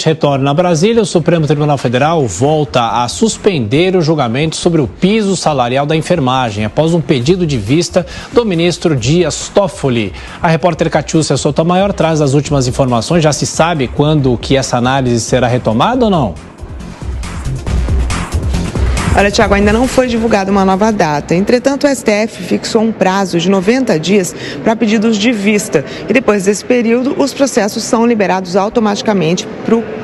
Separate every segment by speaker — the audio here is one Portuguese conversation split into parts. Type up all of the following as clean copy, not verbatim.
Speaker 1: gente retorna a Brasília. O Supremo Tribunal Federal volta a suspender o julgamento sobre o piso salarial da enfermagem, após um pedido de vista do ministro Dias Toffoli. A repórter Catiúcia Sotomayor traz as últimas informações. Já se sabe quando que essa análise será retomada ou não?
Speaker 2: Olha, Tiago, ainda não foi divulgada uma nova data. Entretanto, o STF fixou um prazo de 90 dias para pedidos de vista. E depois desse período, os processos são liberados automaticamente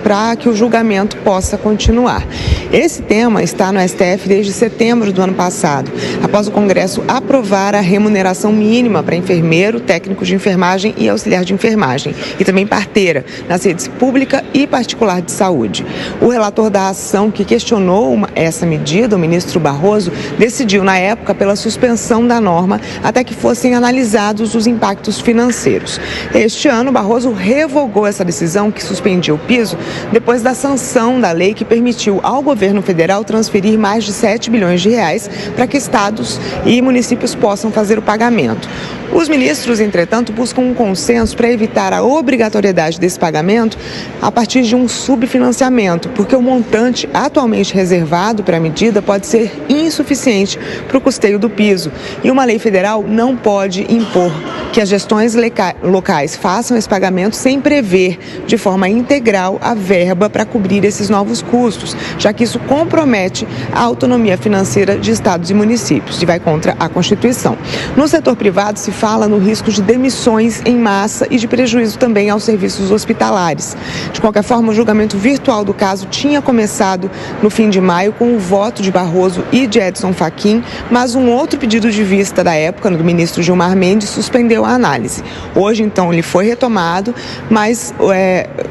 Speaker 2: para que o julgamento possa continuar. Esse tema está no STF desde setembro do ano passado, após o Congresso aprovar a remuneração mínima para enfermeiro, técnico de enfermagem e auxiliar de enfermagem, e também parteira, nas redes pública e particular de saúde. O relator da ação que questionou essa medida, o ministro Barroso, decidiu na época pela suspensão da norma até que fossem analisados os impactos financeiros. Este ano, Barroso revogou essa decisão que suspendia o piso depois da sanção da lei que permitiu ao governo federal transferir mais de 7 bilhões de reais para que estados e municípios possam fazer o pagamento. Os ministros, entretanto, buscam um consenso para evitar a obrigatoriedade desse pagamento a partir de um subfinanciamento, porque o montante atualmente reservado para a medida pode ser insuficiente para o custeio do piso. E uma lei federal não pode impor que as gestões locais façam esse pagamento sem prever de forma integral a verba para cobrir esses novos custos, já que isso compromete a autonomia financeira de estados e municípios e vai contra a Constituição. No setor privado se fala no risco de demissões em massa e de prejuízo também aos serviços hospitalares. De qualquer forma, o julgamento virtual do caso tinha começado no fim de maio com o voto de Barroso e de Edson Fachin, mas um outro pedido de vista da época, do ministro Gilmar Mendes, suspendeu a análise. Hoje, então, ele foi retomado, mas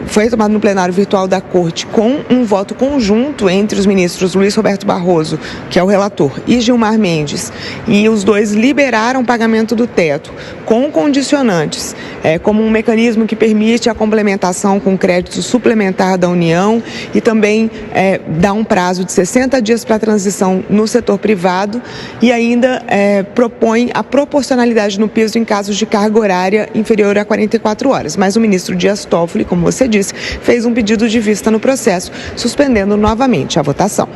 Speaker 2: foi retomado no plenário virtual da Corte com um voto conjunto entre os ministros Luiz Roberto Barroso, que é o relator, e Gilmar Mendes. E os dois liberaram o pagamento do teto com condicionantes, como um mecanismo que permite a complementação com crédito suplementar da União e também dá um prazo de 60 dias para a transição no setor privado e ainda propõe a proporcionalidade no piso em casos de carga horária inferior a 44 horas. Mas o ministro Dias Toffoli, como você disse, fez um pedido de vista no processo, suspendendo novamente a votação.